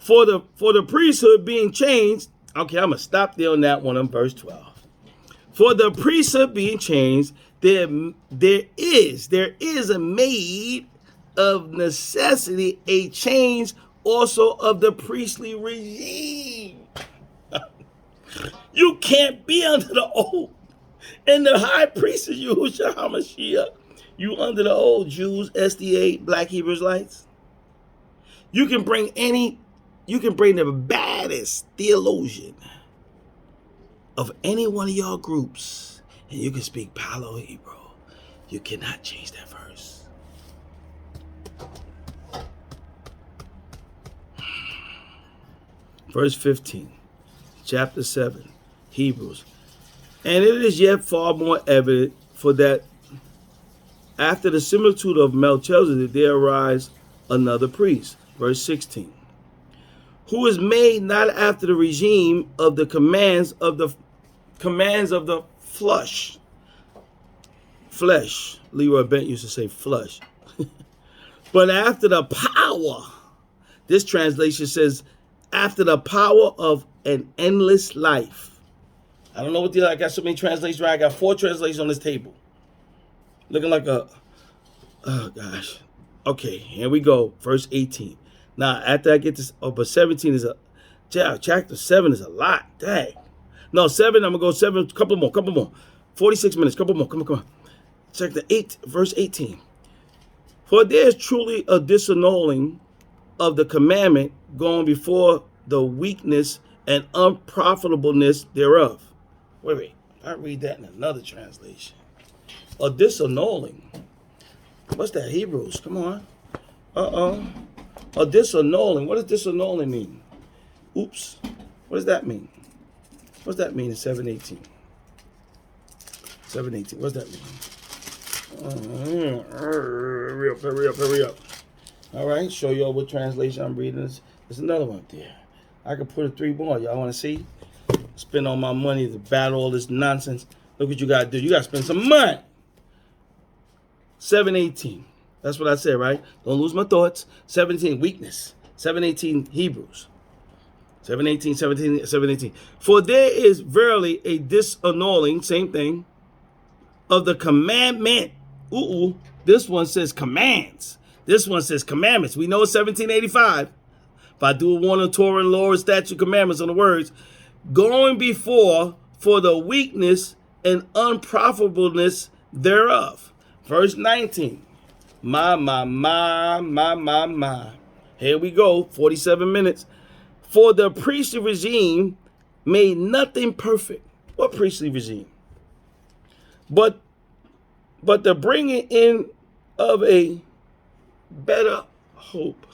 For the priesthood being changed. Okay, I'm going to stop there on that one on verse 12. For the priesthood being changed, there is a made of necessity a change also of the priestly regime. You can't be under the old. And the high priest is Yahushua HaMashiach. You under the old Jews, SDA, Black Hebrew Israelites. You can bring the baddest theologian of any one of y'all groups, and you can speak Palo Hebrew. You cannot change that verse. Verse 15, chapter 7, Hebrews. And it is yet far more evident for that after the similitude of Melchizedek there arise another priest. Verse 16. Who is made not after the regime of the commands of the flesh. Leroy Bent used to say flesh. But after the power. This translation says after the power of an endless life. I don't know what I got so many translations right. I got 4 translations on this table. Looking like oh gosh. Okay, here we go. Verse 18. Now, after I get this, but 17 is chapter 7 is a lot. Dang. No, 7, I'm going to go 7, couple more. 46 minutes, couple more, come on. Chapter 8, verse 18. For there is truly a disannulling of the commandment going before the weakness and unprofitableness thereof. Wait. I read that in another translation. A disannulling. What's that? Hebrews. Come on. A disannulling. What does disannulling mean? Oops. What does that mean? What's that mean in 7:18? 7:18. What's that mean? Hurry up. All right. Show y'all what translation I'm reading. There's another one up there. I could put 3 more. Y'all want to see? Spend all my money to battle all this nonsense. Look what you got to do. You got to spend some money. 7:18. That's what I said, right? Don't lose my thoughts. 17, weakness. 7:18, Hebrews. 7:18. For there is verily a disannulling, same thing, of the commandment. This one says commands. This one says commandments. We know it's 1785. If I do warn of Torah and law and statute commandments on the words, going before for the weakness and unprofitableness thereof. Verse 19. My. Here we go, 47 minutes. For the priestly regime made nothing perfect. What priestly regime? But the bringing in of a better hope.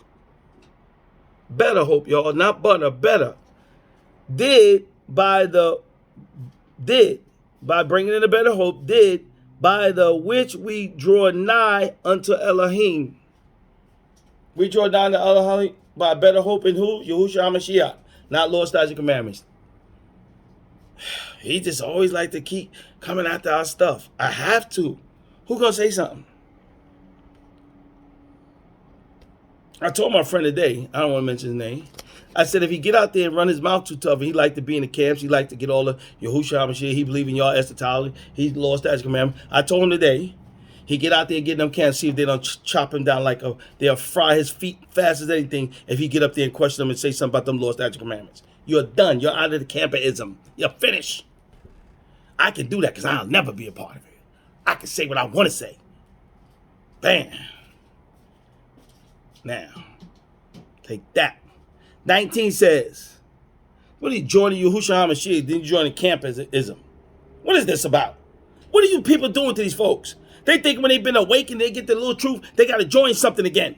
Better hope, y'all, not butter, better. By bringing in a better hope, by the which we draw nigh unto Elohim. We draw nigh to Elohim by better hope in who? Yahushua HaMashiach, not law, statutes, and commandments. He just always like to keep coming after our stuff. I have to. Who gonna say something? I told my friend today, I don't want to mention his name. I said if he get out there and run his mouth too tough, and he like to be in the camps, he like to get all the Yahushua HaMashiach, he believe in y'all eschatology, he lost that commandment. I told him today, he get out there and get in them camps, see if they don't chop him down like they'll fry his feet fast as anything if he get up there and question them and say something about them lost statute commandments. You're done. You're out of the camperism. You're finished. I can do that because I'll never be a part of it. I can say what I want to say. Bam. Now, take that. 19 says, what are you joining Yahushua HaMashiach? Then you joining campism. What is this about? What are you people doing to these folks? They think when they've been awakened, they get the little truth, they got to join something again.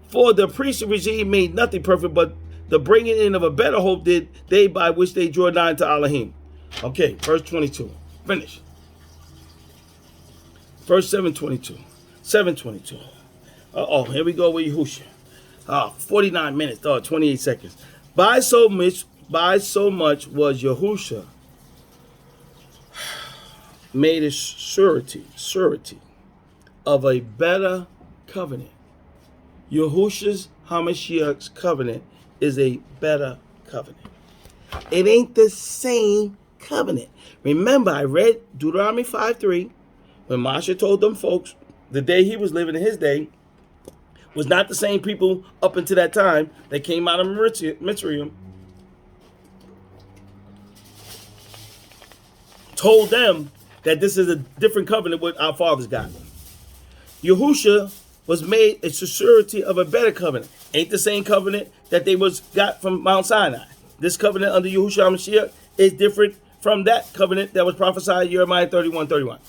For the priestly regime made nothing perfect, but the bringing in of a better hope did they by which they draw nigh to Elohim. Okay, verse 22. Finish. Verse 7:22. 7:22. Here we go with Yahushua. 49 minutes, 28 seconds. By so much was Yahushua made a surety of a better covenant. Yahushua's HaMashiach's covenant is a better covenant. It ain't the same covenant. Remember, I read Deuteronomy 5:3 when Moshe told them folks the day he was living in his day was not the same people up until that time that came out of Mitzrayim. Told them that this is a different covenant what our fathers got. Yahusha was made a surety of a better covenant. Ain't the same covenant that they got from Mount Sinai. This covenant under Yahushua HaMashiach is different from that covenant that was prophesied in Jeremiah 31:31.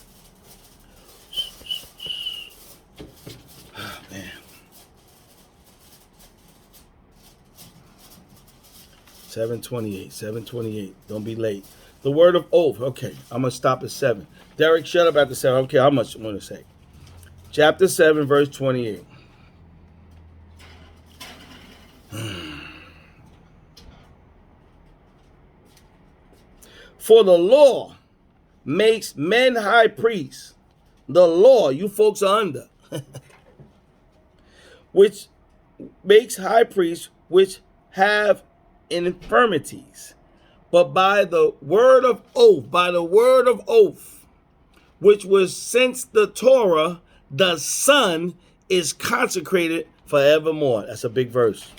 Oh, man. 7:28. Don't be late. The word of oath. Okay, I'm going to stop at 7. Derek, shut up after 7. Okay, how much I want to say. Chapter 7, verse 28. For the law makes men high priests. The law, you folks are under. Which makes high priests which have infirmities. But by the word of oath, which was since the Torah, the Son is consecrated forevermore. That's a big verse.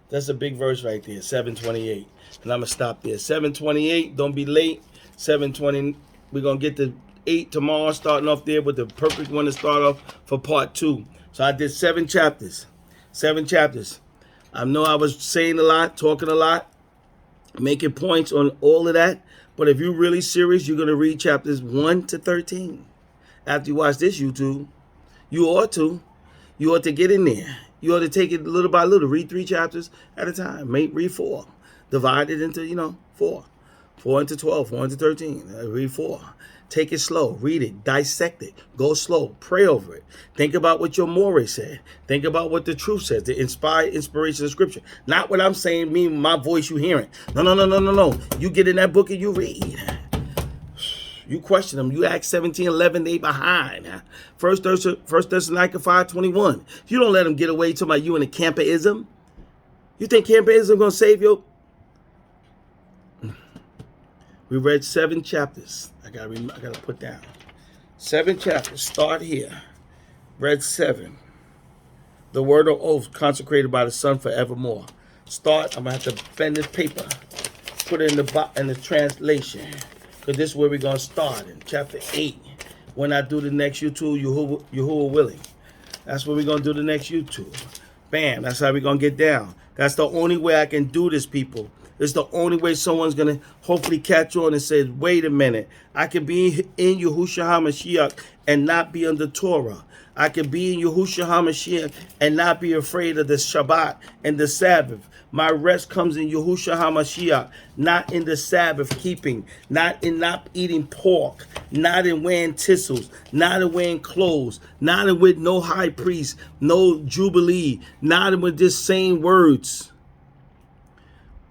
That's a big verse right there, 7:28. And I'm going to stop there. 7:28, don't be late. 7:20, we're going to get to 8 tomorrow, starting off there with the perfect one to start off for part 2. So I did 7 chapters. 7 chapters. I know I was saying a lot, talking a lot, making points on all of that. But if you're really serious, you're going to read chapters 1 to 13. After you watch this YouTube, you ought to. You ought to get in there. You ought to take it little by little. Read 3 chapters at a time. Read 4. Divide it into, 4. 4 into 12, 4 into 13. Read 4. Take it slow. Read it. Dissect it. Go slow. Pray over it. Think about what your more said. Think about what the truth says. The inspiration of Scripture. Not what I'm saying, me, my voice you hearing. No. You get in that book and you read. You question them. You Acts 17:11, they behind. First Thessalonians 5:21. You don't let them get away talking about you in the camperism. You think camperism going to save you? We read 7 chapters. I gotta put down 7 chapters. Start here. Read 7. The word of oath consecrated by the Son forevermore. Start. I'm gonna have to bend this paper. Put it in the translation, because this is where we're gonna start in chapter 8. When I do the next YouTube, Yahuwah willing. That's where we're gonna do the next YouTube. Bam. That's how we're gonna get down. That's the only way I can do this, people. It's the only way someone's going to hopefully catch on and say, wait a minute, I can be in Yahushua HaMashiach and not be under Torah. I can be in Yahushua HaMashiach and not be afraid of the Shabbat and the Sabbath. My rest comes in Yahushua HaMashiach, not in the Sabbath keeping, not in not eating pork, not in wearing tissels, not in wearing clothes, not in with no high priest, no jubilee, not in with just saying words.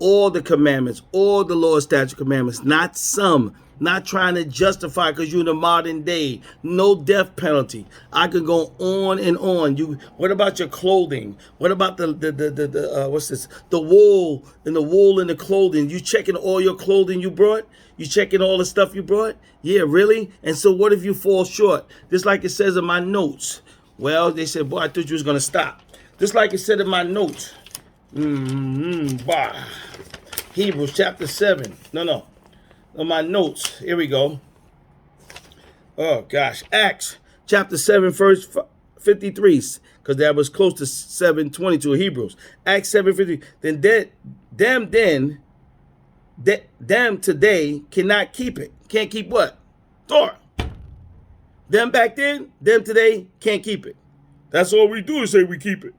All the commandments, all the law, statute, commandments, not some, not trying to justify because you're in the modern day. No death penalty. I could go on and on. What about your clothing? What about the what's this? The wool and the clothing. You checking all your clothing you brought? You checking all the stuff you brought? Yeah, really? And so what if you fall short? Just like it says in my notes. Well, they said, boy, I thought you was gonna stop. Just like it said in my notes. Hebrews chapter 7. No. On my notes. Here we go. Oh, gosh. Acts chapter 7, verse 53. Because that was close to 7:22 of Hebrews. Acts 7:53. Them today cannot keep it. Can't keep what? Torah. Them back then, them today can't keep it. That's all we do is say we keep it.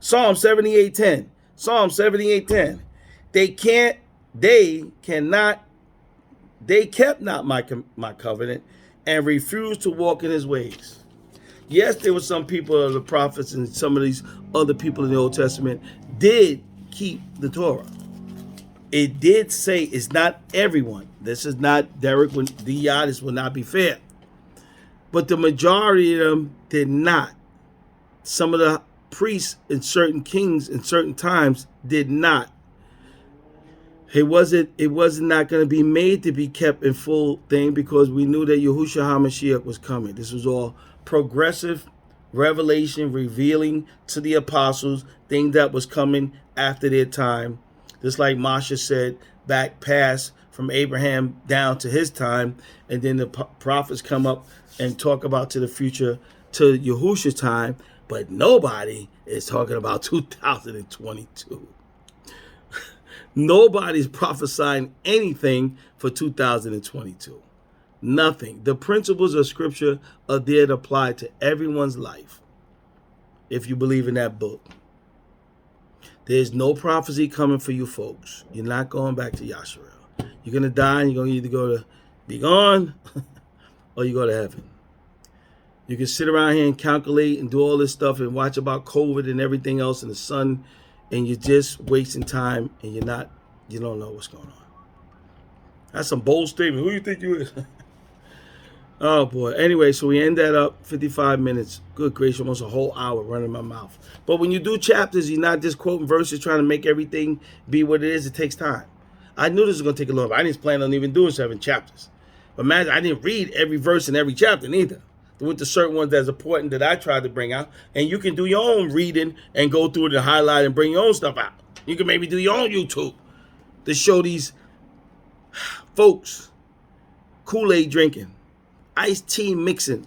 Psalm 78:10. Psalm 78:10. They kept not my covenant and refused to walk in his ways. Yes, there were some people of the prophets and some of these other people in the Old Testament did keep the Torah. It did say it's not everyone. This is not Derek. This will not be fair. But the majority of them did not. Some of the priests and certain kings in certain times did not. It wasn't not going to be made to be kept in full thing because we knew that Yahushua HaMashiach was coming. This was all progressive revelation, revealing to the apostles things that was coming after their time. Just like Masha said, back past from Abraham down to his time, and then the prophets come up and talk about to the future, to Yahushua's time, but nobody is talking about 2022. Nobody's prophesying anything for 2022. Nothing. The principles of Scripture are there to apply to everyone's life. If you believe in that book, there's no prophecy coming for you folks. You're not going back to Yasharel. You're going to die and you're going to either go to be gone or you go to heaven. You can sit around here and calculate and do all this stuff and watch about COVID and everything else in the sun, and you're just wasting time and you don't know what's going on. That's some bold statement. Who do you think you is? Oh boy. Anyway, so we end that up 55 minutes. Good gracious, almost a whole hour running my mouth. But when you do chapters, you're not just quoting verses trying to make everything be what it is. It takes time. I knew this was going to take a long time. I didn't plan on even doing 7 chapters. But man, I didn't read every verse in every chapter neither. There were the certain ones that's important that I tried to bring out. And you can do your own reading and go through it and highlight and bring your own stuff out. You can maybe do your own YouTube to show these folks Kool-Aid drinking, iced tea mixing,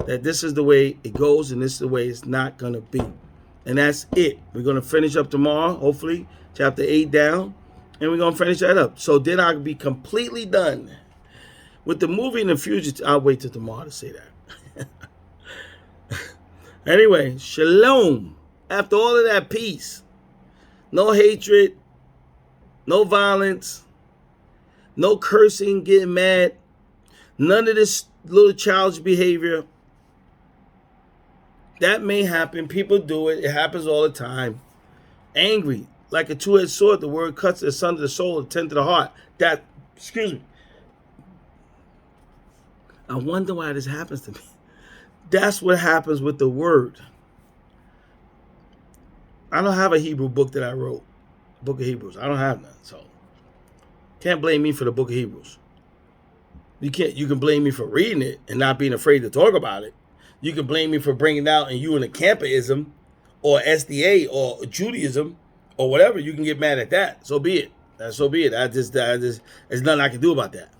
that this is the way it goes and this is the way it's not going to be. And that's it. We're going to finish up tomorrow, hopefully, chapter 8 down, and we're going to finish that up. So then I'll be completely done with the movie in the future. I'll wait till tomorrow to say that. Anyway, shalom. After all of that peace, no hatred, no violence, no cursing, getting mad, none of this little childish behavior. That may happen. People do it. It happens all the time. Angry, like a two-edged sword, the word cuts asunder the soul, the tent to the heart. Excuse me. I wonder why this happens to me. That's what happens with the word. I don't have a Hebrew book that I wrote, Book of Hebrews. I don't have none, so can't blame me for the Book of Hebrews. You can blame me for reading it and not being afraid to talk about it. You can blame me for bringing it out and you in a Campism or SDA or Judaism or whatever. You can get mad at that. So be it. So be it. There's nothing I can do about that.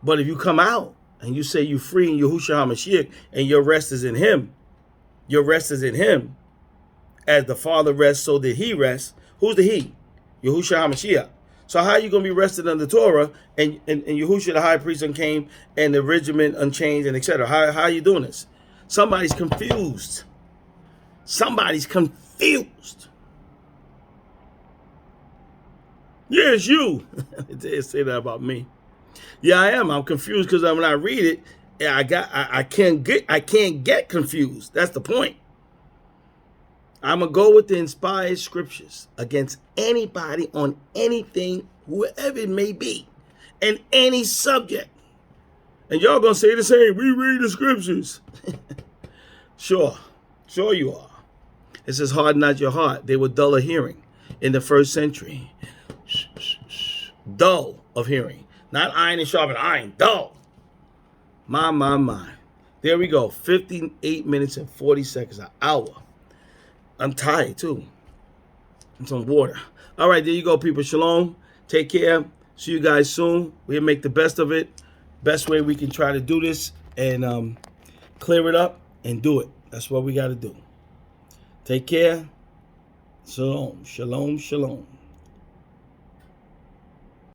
But if you come out and you say you're free in Yahushua HaMashiach and your rest is in him, your rest is in him. As the Father rests, so did he rest. Who's the he? Yahushua HaMashiach. So how are you going to be rested under Torah and Yahushua the high priest came and the regiment unchanged and etc.? How are you doing this? Somebody's confused. Somebody's confused. Yeah, it's you. They say that about me. Yeah, I am. I'm confused because when I read it, I can't get confused. That's the point. I'm going to go with the inspired scriptures against anybody on anything, whoever it may be, and any subject. And y'all going to say the same. We read the scriptures. Sure you are. It says, harden not your heart. They were dull of hearing in the first century. Dull of hearing. Not iron and sharpen iron. Dull. My. There we go. 58 minutes and 40 seconds, an hour. I'm tired, too. And some water. All right, there you go, people. Shalom. Take care. See you guys soon. We'll make the best of it. Best way we can try to do this and clear it up and do it. That's what we got to do. Take care. Shalom. Shalom. Shalom.